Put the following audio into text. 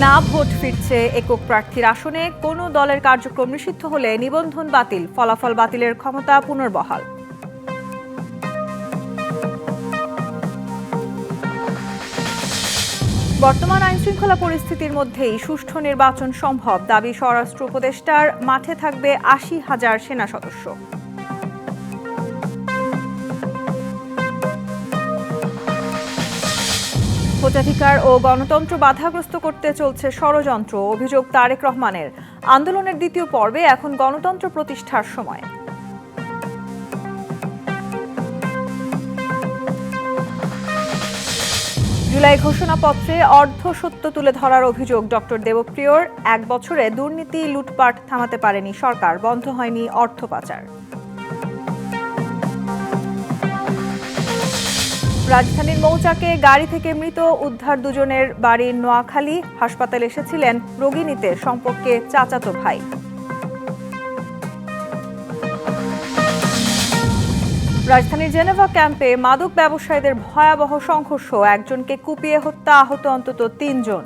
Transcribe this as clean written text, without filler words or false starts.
না ভোট ফিরছে একক প্রার্থীর আসনে, কোনো দলের কার্যক্রম নিষিদ্ধ হলে নিবন্ধন বাতিল, ফলাফল বাতিলের ক্ষমতা পুনর্বহাল। বর্তমান আইনশৃঙ্খলা পরিস্থিতির মধ্যেই সুষ্ঠু নির্বাচন সম্ভব, দাবি স্বরাষ্ট্র উপদেষ্টার। মাঠে থাকবে ৮০,০০০ সেনা সদস্য। ভোটাধিকার ও গণতন্ত্র বাধাগ্রস্ত করতে চলছে ষড়যন্ত্র, অভিযোগ তারেক রহমানের। আন্দোলনের দ্বিতীয় পর্বে এখন গণতন্ত্র প্রতিষ্ঠার সময়। জুলাই ঘোষণাপত্রে অর্ধসত্য তুলে ধরার অভিযোগ ডক্টর দেবপ্রিয়র। ১ বছরে দুর্নীতি লুটপাট থামাতে পারেনি সরকার, বন্ধ হয়নি অর্থ পাচার। রাজধানীর মৌচাকে গাড়ি থেকে মৃত উদ্ধার, দুজনের বাড়ি নোয়াখালী। হাসপাতালে এসেছিলেন রোগী নিতে সম্পর্কে চাচাতো ভাই। রাজধানীর জেনেভা ক্যাম্পে মাদক ব্যবসায়ীদের ভয়াবহ সংঘর্ষ, একজনকে কুপিয়ে হত্যা, আহত অন্তত ৩ জন।